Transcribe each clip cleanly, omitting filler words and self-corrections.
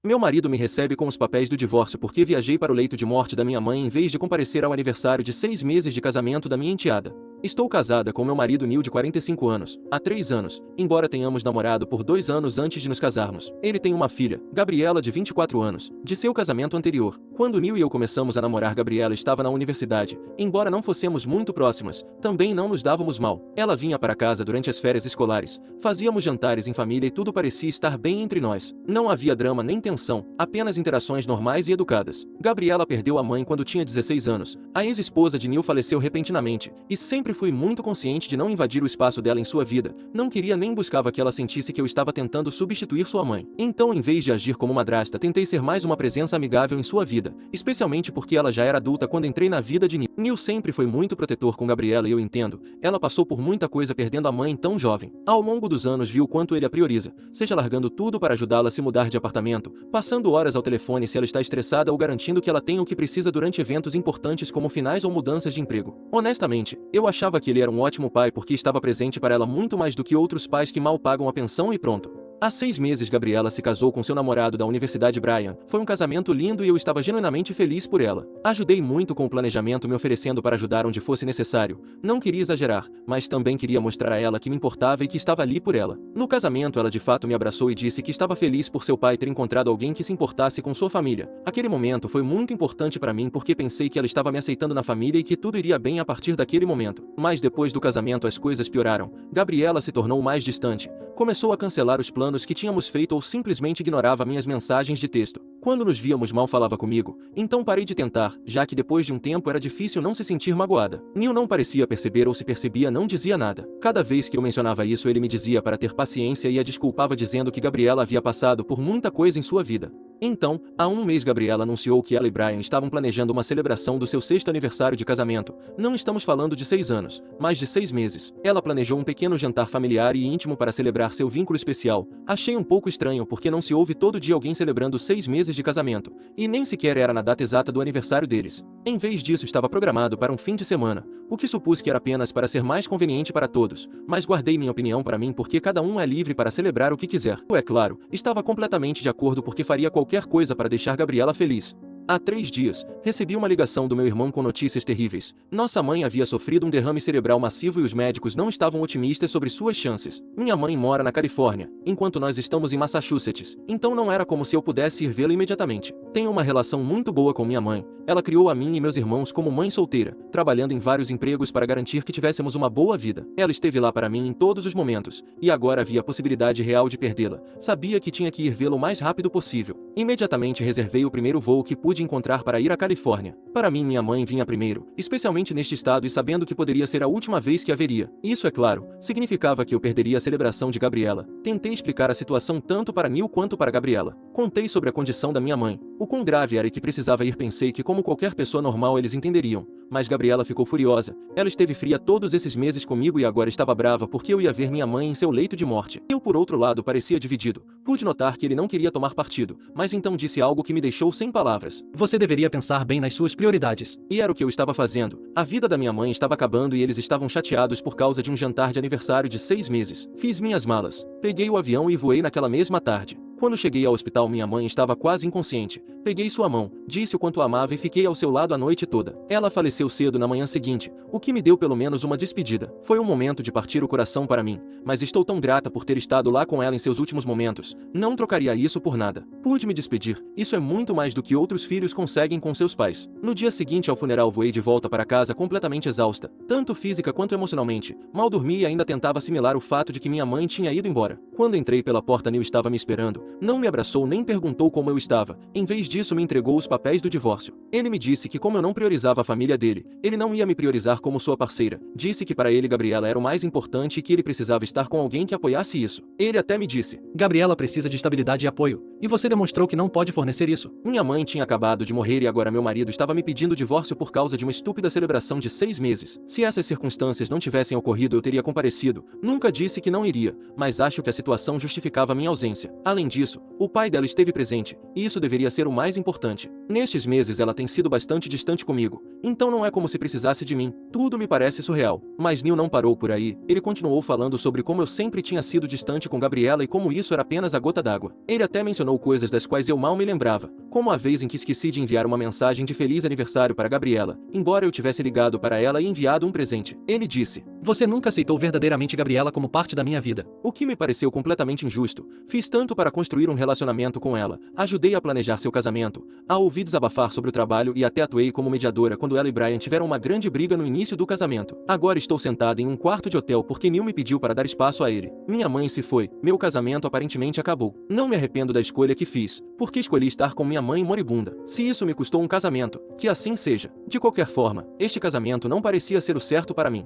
Meu marido me recebe com os papéis do divórcio porque viajei para o leito de morte da minha mãe em vez de comparecer ao aniversário de 6 meses de casamento da minha enteada. Estou casada com meu marido Neil de 45 anos, há 3 anos, embora tenhamos namorado por 2 anos antes de nos casarmos. Ele tem uma filha, Gabriela de 24 anos, de seu casamento anterior. Quando Neil e eu começamos a namorar, Gabriela estava na universidade. Embora não fossemos muito próximas, também não nos dávamos mal. Ela vinha para casa durante as férias escolares, fazíamos jantares em família e tudo parecia estar bem entre nós. Não havia drama nem tensão, apenas interações normais e educadas. Gabriela perdeu a mãe quando tinha 16 anos. A ex-esposa de Neil faleceu repentinamente, e sempre fui muito consciente de não invadir o espaço dela em sua vida. Não queria nem buscava que ela sentisse que eu estava tentando substituir sua mãe. Então, em vez de agir como madrasta, tentei ser mais uma presença amigável em sua vida, especialmente porque ela já era adulta quando entrei na vida de Neil. Neil sempre foi muito protetor com Gabriela e eu entendo, ela passou por muita coisa perdendo a mãe tão jovem. Ao longo dos anos viu o quanto ele a prioriza, seja largando tudo para ajudá-la a se mudar de apartamento, passando horas ao telefone se ela está estressada ou garantindo que ela tenha o que precisa durante eventos importantes como finais ou mudanças de emprego. Honestamente, eu achava que ele era um ótimo pai porque estava presente para ela muito mais do que outros pais que mal pagam a pensão e pronto. Há 6 meses Gabriela se casou com seu namorado da universidade Brian. Foi um casamento lindo e eu estava genuinamente feliz por ela. Ajudei muito com o planejamento, me oferecendo para ajudar onde fosse necessário. Não queria exagerar, mas também queria mostrar a ela que me importava e que estava ali por ela. No casamento ela de fato me abraçou e disse que estava feliz por seu pai ter encontrado alguém que se importasse com sua família. Aquele momento foi muito importante para mim porque pensei que ela estava me aceitando na família e que tudo iria bem a partir daquele momento. Mas depois do casamento as coisas pioraram. Gabriela se tornou mais distante. Começou a cancelar os planos que tínhamos feito ou simplesmente ignorava minhas mensagens de texto. Quando nos víamos mal falava comigo, então parei de tentar, já que depois de um tempo era difícil não se sentir magoada. Neil não parecia perceber ou se percebia não dizia nada. Cada vez que eu mencionava isso ele me dizia para ter paciência e a desculpava dizendo que Gabriela havia passado por muita coisa em sua vida. Então, há um mês Gabriela anunciou que ela e Brian estavam planejando uma celebração do seu 6º aniversário de casamento. Não estamos falando de 6 anos, mas de 6 meses. Ela planejou um pequeno jantar familiar e íntimo para celebrar seu vínculo especial. Achei um pouco estranho porque não se ouve todo dia alguém celebrando 6 meses de casamento, e nem sequer era na data exata do aniversário deles. Em vez disso estava programado para um fim de semana, o que supus que era apenas para ser mais conveniente para todos, mas guardei minha opinião para mim porque cada um é livre para celebrar o que quiser. É claro, estava completamente de acordo porque faria qualquer coisa para deixar Gabriela feliz. Há 3 dias, recebi uma ligação do meu irmão com notícias terríveis. Nossa mãe havia sofrido um derrame cerebral massivo e os médicos não estavam otimistas sobre suas chances. Minha mãe mora na Califórnia, enquanto nós estamos em Massachusetts, então não era como se eu pudesse ir vê-la imediatamente. Tenho uma relação muito boa com minha mãe. Ela criou a mim e meus irmãos como mãe solteira, trabalhando em vários empregos para garantir que tivéssemos uma boa vida. Ela esteve lá para mim em todos os momentos, e agora havia a possibilidade real de perdê-la. Sabia que tinha que ir vê-la o mais rápido possível. Imediatamente reservei o primeiro voo que pude encontrar para ir à Califórnia. Para mim minha mãe vinha primeiro, especialmente neste estado e sabendo que poderia ser a última vez que a veria. Isso, é claro, significava que eu perderia a celebração de Gabriela. Tentei explicar a situação tanto para Neil quanto para Gabriela. Contei sobre a condição da minha mãe, o quão grave era e que precisava ir. Pensei que como qualquer pessoa normal eles entenderiam. Mas Gabriela ficou furiosa. Ela esteve fria todos esses meses comigo e agora estava brava porque eu ia ver minha mãe em seu leito de morte. Eu, por outro lado, parecia dividido. Pude notar que ele não queria tomar partido, mas então disse algo que me deixou sem palavras. Você deveria pensar bem nas suas prioridades. E era o que eu estava fazendo. A vida da minha mãe estava acabando e eles estavam chateados por causa de um jantar de aniversário de 6 meses. Fiz minhas malas, peguei o avião e voei naquela mesma tarde. Quando cheguei ao hospital minha mãe estava quase inconsciente. Peguei sua mão, disse o quanto a amava e fiquei ao seu lado a noite toda. Ela faleceu cedo na manhã seguinte, o que me deu pelo menos uma despedida. Foi um momento de partir o coração para mim, mas estou tão grata por ter estado lá com ela em seus últimos momentos. Não trocaria isso por nada. Pude me despedir, isso é muito mais do que outros filhos conseguem com seus pais. No dia seguinte ao funeral voei de volta para casa completamente exausta, tanto física quanto emocionalmente. Mal dormi e ainda tentava assimilar o fato de que minha mãe tinha ido embora. Quando entrei pela porta Neil estava me esperando. Não me abraçou nem perguntou como eu estava. Em vez disso me entregou os papéis do divórcio. Ele me disse que como eu não priorizava a família dele, ele não ia me priorizar como sua parceira. Disse que para ele Gabriela era o mais importante e que ele precisava estar com alguém que apoiasse isso. Ele até me disse: Gabriela precisa de estabilidade e apoio, e você demonstrou que não pode fornecer isso. Minha mãe tinha acabado de morrer e agora meu marido estava me pedindo divórcio por causa de uma estúpida celebração de 6 meses. Se essas circunstâncias não tivessem ocorrido eu teria comparecido. Nunca disse que não iria, mas acho que a situação justificava minha ausência. Além disso, o pai dela esteve presente, e isso deveria ser o mais importante. Nestes meses ela tem sido bastante distante comigo, então não é como se precisasse de mim. Tudo me parece surreal. Mas Neil não parou por aí. Ele continuou falando sobre como eu sempre tinha sido distante com Gabriela e como isso era apenas a gota d'água. Ele até mencionou coisas das quais eu mal me lembrava, como a vez em que esqueci de enviar uma mensagem de feliz aniversário para Gabriela, embora eu tivesse ligado para ela e enviado um presente. Ele disse: Você nunca aceitou verdadeiramente Gabriela como parte da minha vida. O que me pareceu completamente injusto. Fiz tanto para construir um relacionamento com ela, ajudei a planejar seu casamento, a ouvir desabafar sobre o trabalho e até atuei como mediadora quando ela e Brian tiveram uma grande briga no início do casamento. Agora estou sentada em um quarto de hotel porque Neil me pediu para dar espaço a ele. Minha mãe se foi, meu casamento aparentemente acabou. Não me arrependo da escolha que fiz, porque escolhi estar com minha mãe moribunda. Se isso me custou um casamento, que assim seja. De qualquer forma, este casamento não parecia ser o certo para mim.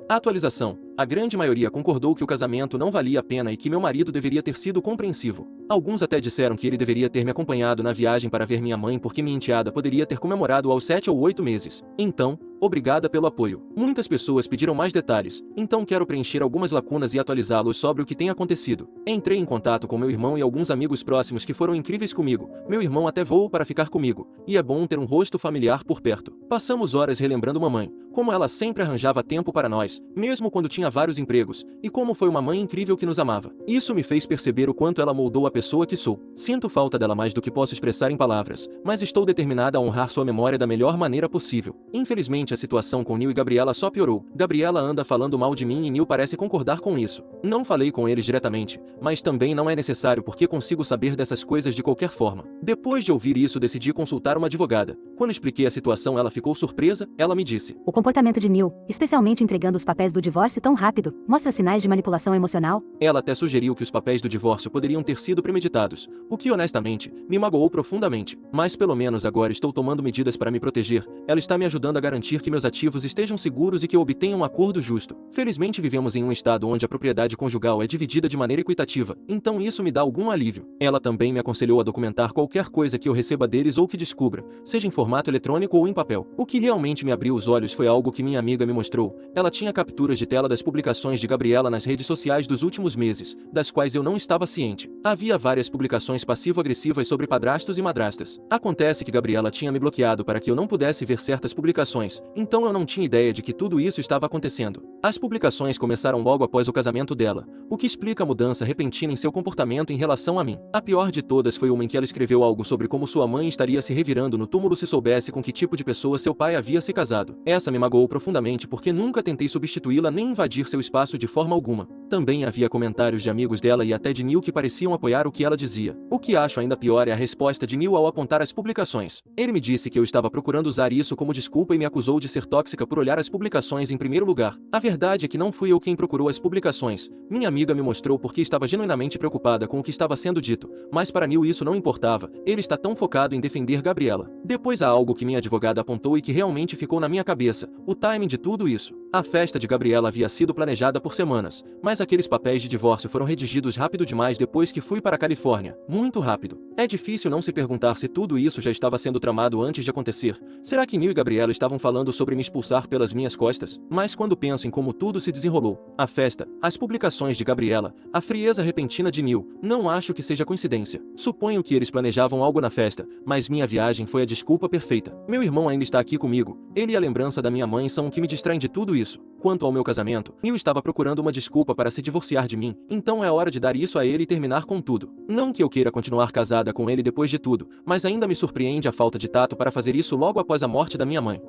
Atualização. A grande maioria concordou que o casamento não valia a pena e que meu marido deveria ter sido compreensivo. Alguns até disseram que ele deveria ter me acompanhado na viagem para ver minha mãe porque minha enteada poderia ter comemorado aos 7 ou 8 meses. Então, obrigada pelo apoio. Muitas pessoas pediram mais detalhes, então quero preencher algumas lacunas e atualizá-los sobre o que tem acontecido. Entrei em contato com meu irmão e alguns amigos próximos que foram incríveis comigo. Meu irmão até voou para ficar comigo, e é bom ter um rosto familiar por perto. Passamos horas relembrando mamãe, como ela sempre arranjava tempo para nós, mesmo quando tinha vários empregos, e como foi uma mãe incrível que nos amava. Isso me fez perceber o quanto ela moldou a pessoa que sou. Sinto falta dela mais do que posso expressar em palavras, mas estou determinada a honrar sua memória da melhor maneira possível. Infelizmente a situação com Neil e Gabriela só piorou. Gabriela anda falando mal de mim e Neil parece concordar com isso. Não falei com eles diretamente, mas também não é necessário porque consigo saber dessas coisas de qualquer forma. Depois de ouvir isso decidi consultar uma advogada. Quando expliquei a situação ela ficou surpresa, ela me disse: O comportamento de Neil, especialmente entregando os papéis do divórcio tão rápido, mostra sinais de manipulação emocional. Ela até sugeriu que os papéis do divórcio poderiam ter sido premeditados, o que honestamente me magoou profundamente. Mas pelo menos agora estou tomando medidas para me proteger. Ela está me ajudando a garantir que meus ativos estejam seguros e que eu obtenha um acordo justo. Felizmente vivemos em um estado onde a propriedade conjugal é dividida de maneira equitativa, então isso me dá algum alívio. Ela também me aconselhou a documentar qualquer coisa que eu receba deles ou que descubra, seja em formato eletrônico ou em papel. O que realmente me abriu os olhos foi algo que minha amiga me mostrou. Ela tinha capturas de tela das publicações de Gabriela nas redes sociais dos últimos meses, das quais eu não estava ciente. Havia várias publicações passivo-agressivas sobre padrastos e madrastas. Acontece que Gabriela tinha me bloqueado para que eu não pudesse ver certas publicações, então eu não tinha ideia de que tudo isso estava acontecendo. As publicações começaram logo após o casamento dela, o que explica a mudança repentina em seu comportamento em relação a mim. A pior de todas foi uma em que ela escreveu algo sobre como sua mãe estaria se revirando no túmulo se soubesse com que tipo de pessoa seu pai havia se casado. Essa me magoou profundamente porque nunca tentei substituí-la nem invadir seu espaço de forma alguma. Também havia comentários de amigos dela e até de Neil que pareciam apoiar o que ela dizia. O que acho ainda pior é a resposta de Neil ao apontar as publicações. Ele me disse que eu estava procurando usar isso como desculpa e me acusou de ser tóxica por olhar as publicações em primeiro lugar. A verdade é que não fui eu quem procurou as publicações. Minha amiga me mostrou porque estava genuinamente preocupada com o que estava sendo dito, mas para Neil isso não importava. Ele está tão focado em defender Gabriela. Depois há algo que minha advogada apontou e que realmente ficou na minha cabeça: o timing de tudo isso. A festa de Gabriela havia sido planejada por semanas, mas aqueles papéis de divórcio foram redigidos rápido demais depois que fui para a Califórnia. Muito rápido. É difícil não se perguntar se tudo isso já estava sendo tramado antes de acontecer. Será que Neil e Gabriela estavam falando sobre me expulsar pelas minhas costas? Mas quando penso em como tudo se desenrolou, a festa, as publicações de Gabriela, a frieza repentina de Neil, não acho que seja coincidência. Suponho que eles planejavam algo na festa, mas minha viagem foi a desculpa perfeita. Meu irmão ainda está aqui comigo. Ele e a lembrança da minha mãe são o que me distraem de tudo isso. Quanto ao meu casamento, Neil estava procurando uma desculpa para se divorciar de mim, então é hora de dar isso a ele e terminar com tudo. Não que eu queira continuar casada com ele depois de tudo, mas ainda me surpreende a falta de tato para fazer isso logo após a morte da minha mãe.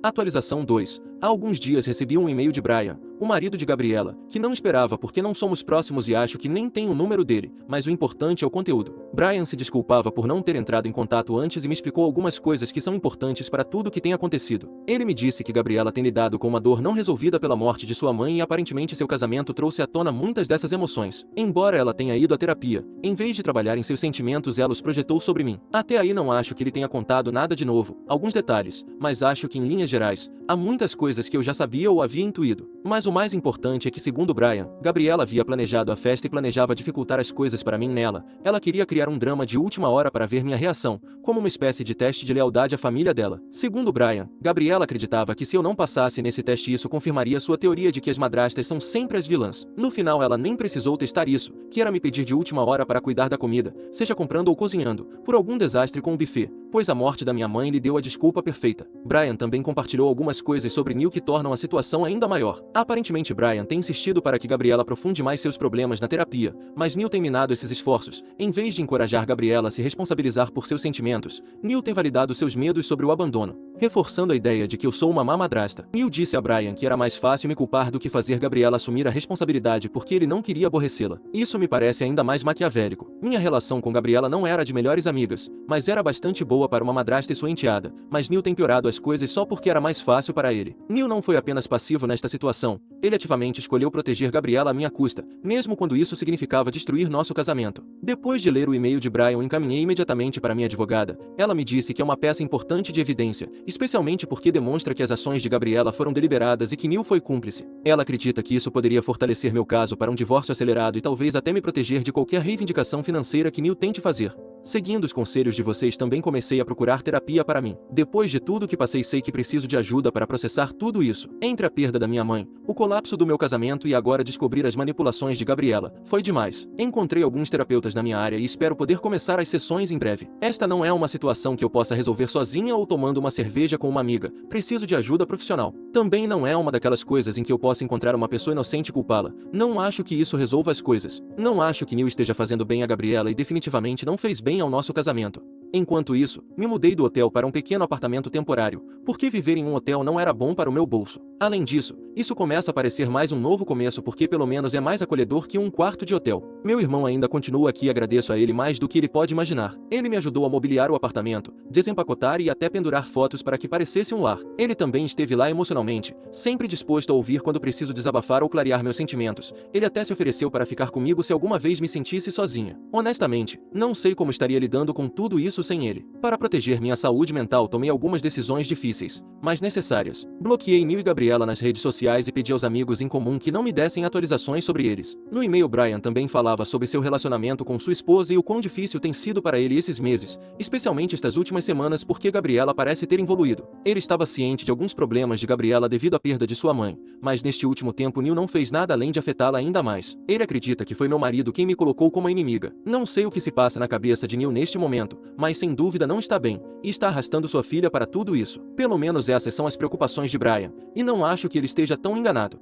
Atualização 2. Há alguns dias recebi um e-mail de Brian, o marido de Gabriela, que não esperava porque não somos próximos e acho que nem tem o número dele, mas o importante é o conteúdo. Brian se desculpava por não ter entrado em contato antes e me explicou algumas coisas que são importantes para tudo o que tem acontecido. Ele me disse que Gabriela tem lidado com uma dor não resolvida pela morte de sua mãe e aparentemente seu casamento trouxe à tona muitas dessas emoções. Embora ela tenha ido à terapia, em vez de trabalhar em seus sentimentos ela os projetou sobre mim. Até aí não acho que ele tenha contado nada de novo, alguns detalhes, mas acho que em linhas gerais, há muitas coisas coisas que eu já sabia ou havia intuído. Mas o mais importante é que, segundo Brian, Gabriela havia planejado a festa e planejava dificultar as coisas para mim nela. Ela queria criar um drama de última hora para ver minha reação, como uma espécie de teste de lealdade à família dela. Segundo Brian, Gabriela acreditava que se eu não passasse nesse teste isso confirmaria sua teoria de que as madrastas são sempre as vilãs. No final ela nem precisou testar isso, que era me pedir de última hora para cuidar da comida, seja comprando ou cozinhando, por algum desastre com o buffet, pois a morte da minha mãe lhe deu a desculpa perfeita. Brian também compartilhou algumas coisas sobre Neil que tornam a situação ainda maior. Aparentemente Brian tem insistido para que Gabriela aprofunde mais seus problemas na terapia, mas Neil tem minado esses esforços. Em vez de encorajar Gabriela a se responsabilizar por seus sentimentos, Neil tem validado seus medos sobre o abandono, reforçando a ideia de que eu sou uma má madrasta. Neil disse a Brian que era mais fácil me culpar do que fazer Gabriela assumir a responsabilidade porque ele não queria aborrecê-la. Isso me parece ainda mais maquiavélico. Minha relação com Gabriela não era de melhores amigas, mas era bastante boa para uma madrasta e sua enteada, mas Neil tem piorado as coisas só porque era mais fácil para ele. Neil não foi apenas passivo nesta situação, ele ativamente escolheu proteger Gabriela à minha custa, mesmo quando isso significava destruir nosso casamento. Depois de ler o e-mail de Brian, encaminhei imediatamente para minha advogada. Ela me disse que é uma peça importante de evidência, especialmente porque demonstra que as ações de Gabriela foram deliberadas e que Neil foi cúmplice. Ela acredita que isso poderia fortalecer meu caso para um divórcio acelerado e talvez até me proteger de qualquer reivindicação financeira que Neil tente fazer. Seguindo os conselhos de vocês, também comecei a procurar terapia para mim. Depois de tudo que passei, sei que preciso de ajuda para processar tudo isso. Entre a perda da minha mãe, o colapso do meu casamento e agora descobrir as manipulações de Gabriela, foi demais. Encontrei alguns terapeutas na minha área e espero poder começar as sessões em breve. Esta não é uma situação que eu possa resolver sozinha ou tomando uma cerveja com uma amiga. Preciso de ajuda profissional. Também não é uma daquelas coisas em que eu possa encontrar uma pessoa inocente e culpá-la. Não acho que isso resolva as coisas. Não acho que Neil esteja fazendo bem a Gabriela e definitivamente não fez bem ao nosso casamento. Enquanto isso, me mudei do hotel para um pequeno apartamento temporário, porque viver em um hotel não era bom para o meu bolso. Além disso, isso começa a parecer mais um novo começo porque pelo menos é mais acolhedor que um quarto de hotel. Meu irmão ainda continua aqui e agradeço a ele mais do que ele pode imaginar. Ele me ajudou a mobiliar o apartamento, desempacotar e até pendurar fotos para que parecesse um lar. Ele também esteve lá emocionalmente, sempre disposto a ouvir quando preciso desabafar ou clarear meus sentimentos. Ele até se ofereceu para ficar comigo se alguma vez me sentisse sozinha. Honestamente, não sei como estaria lidando com tudo isso sem ele. Para proteger minha saúde mental, tomei algumas decisões difíceis, mas necessárias. Bloqueei Neil e Gabriela nas redes sociais e pedi aos amigos em comum que não me dessem atualizações sobre eles. No e-mail, Brian também falava sobre seu relacionamento com sua esposa e o quão difícil tem sido para ele esses meses, especialmente estas últimas semanas porque Gabriela parece ter evoluído. Ele estava ciente de alguns problemas de Gabriela devido à perda de sua mãe, mas neste último tempo Neil não fez nada além de afetá-la ainda mais. Ele acredita que foi meu marido quem me colocou como a inimiga. Não sei o que se passa na cabeça de Neil neste momento, mas sem dúvida não está bem, e está arrastando sua filha para tudo isso. Pelo menos essas são as preocupações de Brian, e não acho que ele esteja tão enganado.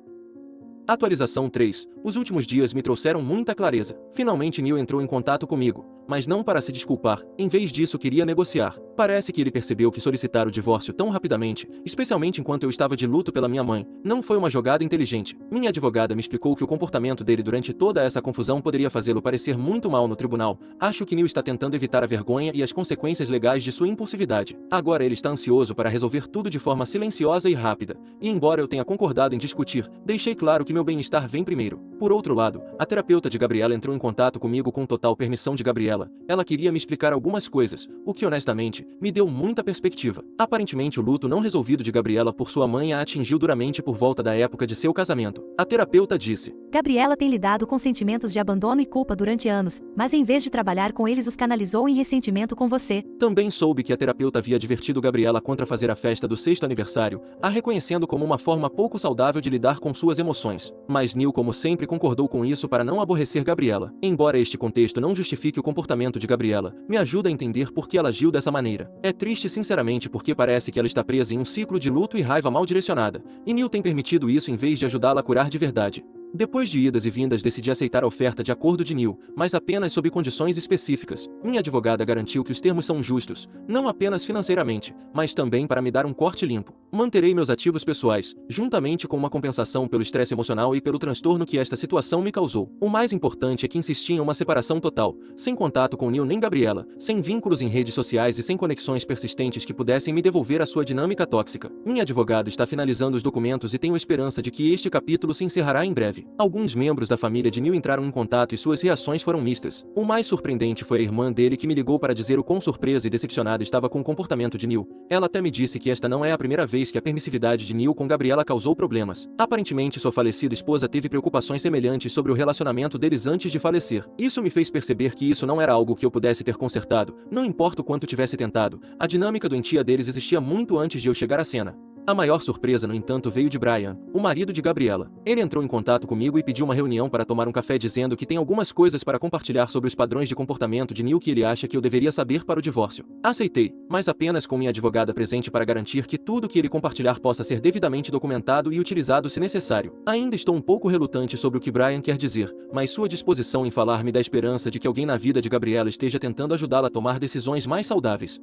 Atualização 3. Os últimos dias me trouxeram muita clareza. Finalmente Neil entrou em contato comigo, mas não para se desculpar, em vez disso queria negociar. Parece que ele percebeu que solicitar o divórcio tão rapidamente, especialmente enquanto eu estava de luto pela minha mãe, não foi uma jogada inteligente. Minha advogada me explicou que o comportamento dele durante toda essa confusão poderia fazê-lo parecer muito mal no tribunal. Acho que Neil está tentando evitar a vergonha e as consequências legais de sua impulsividade. Agora ele está ansioso para resolver tudo de forma silenciosa e rápida. E embora eu tenha concordado em discutir, deixei claro que meu bem-estar vem primeiro. Por outro lado, a terapeuta de Gabriela entrou em contato comigo com total permissão de Gabriela. Ela queria me explicar algumas coisas, o que honestamente, me deu muita perspectiva. Aparentemente o luto não resolvido de Gabriela por sua mãe a atingiu duramente por volta da época de seu casamento. A terapeuta disse: Gabriela tem lidado com sentimentos de abandono e culpa durante anos, mas em vez de trabalhar com eles os canalizou em ressentimento com você. Também soube que a terapeuta havia advertido Gabriela contra fazer a festa do 6º aniversário, a reconhecendo como uma forma pouco saudável de lidar com suas emoções. Mas Neil, como sempre, concordou com isso para não aborrecer Gabriela. Embora este contexto não justifique o comportamento de Gabriela, me ajuda a entender por que ela agiu dessa maneira. É triste sinceramente porque parece que ela está presa em um ciclo de luto e raiva mal direcionada, e Neil tem permitido isso em vez de ajudá-la a curar de verdade. Depois de idas e vindas, decidi aceitar a oferta de acordo de Neil, mas apenas sob condições específicas. Minha advogada garantiu que os termos são justos, não apenas financeiramente, mas também para me dar um corte limpo. Manterei meus ativos pessoais, juntamente com uma compensação pelo estresse emocional e pelo transtorno que esta situação me causou. O mais importante é que insisti em uma separação total, sem contato com Neil nem Gabriela, sem vínculos em redes sociais e sem conexões persistentes que pudessem me devolver a sua dinâmica tóxica. Minha advogada está finalizando os documentos e tenho esperança de que este capítulo se encerrará em breve. breve. Alguns membros da família de Neil entraram em contato e suas reações foram mistas. O mais surpreendente foi a irmã dele que me ligou para dizer o quão surpresa e decepcionada estava com o comportamento de Neil. Ela até me disse que esta não é a primeira vez que a permissividade de Neil com Gabriela causou problemas. Aparentemente, sua falecida esposa teve preocupações semelhantes sobre o relacionamento deles antes de falecer. Isso me fez perceber que isso não era algo que eu pudesse ter consertado, não importa o quanto tivesse tentado. A dinâmica doentia deles existia muito antes de eu chegar à cena. A maior surpresa, no entanto, veio de Brian, o marido de Gabriela. Ele entrou em contato comigo e pediu uma reunião para tomar um café, dizendo que tem algumas coisas para compartilhar sobre os padrões de comportamento de Neil que ele acha que eu deveria saber para o divórcio. Aceitei, mas apenas com minha advogada presente para garantir que tudo que ele compartilhar possa ser devidamente documentado e utilizado se necessário. Ainda estou um pouco relutante sobre o que Brian quer dizer, mas sua disposição em falar me dá esperança de que alguém na vida de Gabriela esteja tentando ajudá-la a tomar decisões mais saudáveis.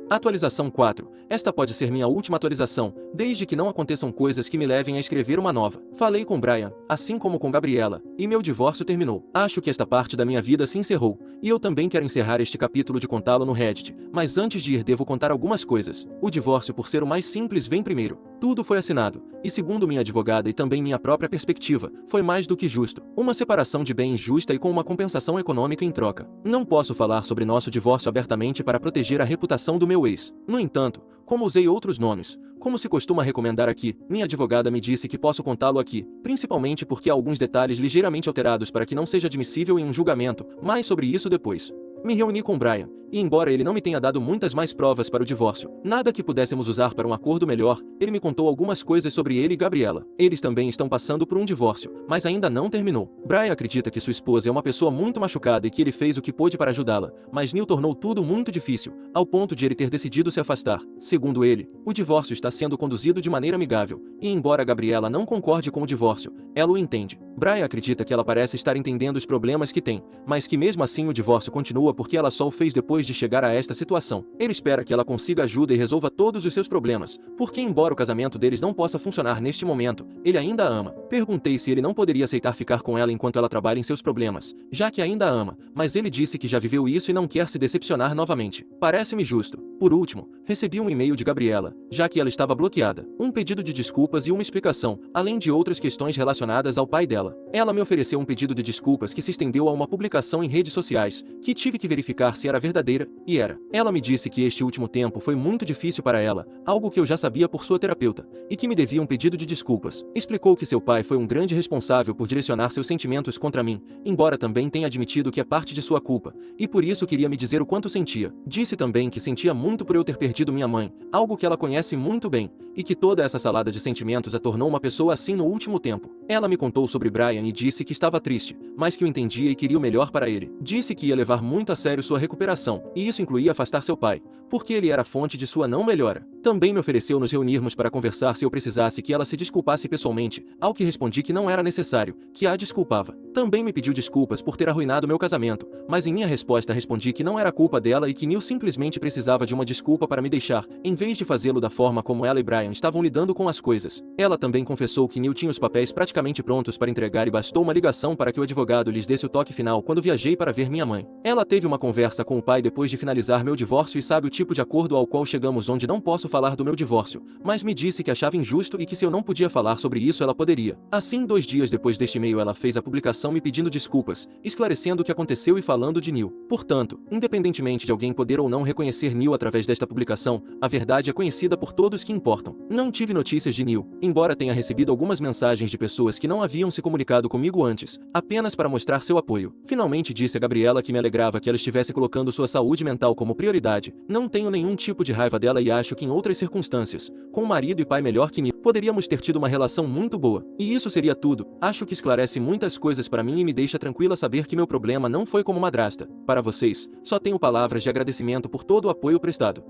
Atualização 4. Esta pode ser minha última atualização, desde que não aconteçam coisas que me levem a escrever uma nova. Falei com Brian, assim como com Gabriela, e meu divórcio terminou. Acho que esta parte da minha vida se encerrou, e eu também quero encerrar este capítulo de contá-lo no Reddit, mas antes de ir devo contar algumas coisas. O divórcio, por ser o mais simples, vem primeiro. Tudo foi assinado, e segundo minha advogada e também minha própria perspectiva, foi mais do que justo. Uma separação de bens justa e com uma compensação econômica em troca. Não posso falar sobre nosso divórcio abertamente para proteger a reputação do meu ex. No entanto, como usei outros nomes, como se costuma recomendar aqui, minha advogada me disse que posso contá-lo aqui, principalmente porque há alguns detalhes ligeiramente alterados para que não seja admissível em um julgamento, mais sobre isso depois. Me reuni com Brian, e embora ele não me tenha dado muitas mais provas para o divórcio, nada que pudéssemos usar para um acordo melhor, ele me contou algumas coisas sobre ele e Gabriela. Eles também estão passando por um divórcio, mas ainda não terminou. Brian acredita que sua esposa é uma pessoa muito machucada e que ele fez o que pôde para ajudá-la, mas Neil tornou tudo muito difícil, ao ponto de ele ter decidido se afastar. Segundo ele, o divórcio está sendo conduzido de maneira amigável, e embora Gabriela não concorde com o divórcio, ela o entende. Brian acredita que ela parece estar entendendo os problemas que tem, mas que mesmo assim o divórcio continua porque ela só o fez depois de chegar a esta situação. Ele espera que ela consiga ajuda e resolva todos os seus problemas, porque embora o casamento deles não possa funcionar neste momento, ele ainda a ama. Perguntei se ele não poderia aceitar ficar com ela enquanto ela trabalha em seus problemas, já que ainda a ama, mas ele disse que já viveu isso e não quer se decepcionar novamente. Parece-me justo. Por último, recebi um e-mail de Gabriela, já que ela estava bloqueada, um pedido de desculpas e uma explicação, além de outras questões relacionadas ao pai dela. Ela me ofereceu um pedido de desculpas que se estendeu a uma publicação em redes sociais, que tive que verificar se era verdadeira, e era. Ela me disse que este último tempo foi muito difícil para ela, algo que eu já sabia por sua terapeuta, e que me devia um pedido de desculpas. Explicou que seu pai foi um grande responsável por direcionar seus sentimentos contra mim, embora também tenha admitido que é parte de sua culpa, e por isso queria me dizer o quanto sentia. Disse também que sentia muito por eu ter perdido minha mãe, algo que ela conhece muito bem, e que toda essa salada de sentimentos a tornou uma pessoa assim no último tempo. Ela me contou sobre Brian e disse que estava triste, mas que o entendia e queria o melhor para ele. Disse que ia levar muito a sério sua recuperação, e isso incluía afastar seu pai, porque ele era a fonte de sua não melhora. Também me ofereceu nos reunirmos para conversar se eu precisasse que ela se desculpasse pessoalmente, ao que respondi que não era necessário, que a desculpava. Também me pediu desculpas por ter arruinado meu casamento, mas em minha resposta respondi que não era culpa dela e que Neil simplesmente precisava de uma desculpa para me deixar, em vez de fazê-lo da forma como ela e Brian estavam lidando com as coisas. Ela também confessou que Neil tinha os papéis praticamente prontos para entregar e bastou uma ligação para que o advogado lhes desse o toque final quando viajei para ver minha mãe. Ela teve uma conversa com o pai depois de finalizar meu divórcio e sabe o tipo de acordo ao qual chegamos onde não posso falar do meu divórcio, mas me disse que achava injusto e que se eu não podia falar sobre isso ela poderia. Assim, 2 dias depois deste e-mail ela fez a publicação me pedindo desculpas, esclarecendo o que aconteceu e falando de Neil. Portanto, independentemente de alguém poder ou não reconhecer Neil através desta publicação, a verdade é conhecida por todos que importam. Não tive notícias de Neil, embora tenha recebido algumas mensagens de pessoas que não haviam se comunicado comigo antes, apenas para mostrar seu apoio. Finalmente disse a Gabriela que me alegrava que ela estivesse colocando sua saúde mental como prioridade. Não tenho nenhum tipo de raiva dela e acho que em outras circunstâncias, com um marido e pai melhor que Neil, poderíamos ter tido uma relação muito boa. E isso seria tudo. Acho que esclarece muitas coisas para mim e me deixa tranquila saber que meu problema não foi como madrasta. Para vocês, só tenho palavras de agradecimento por todo o apoio prestado.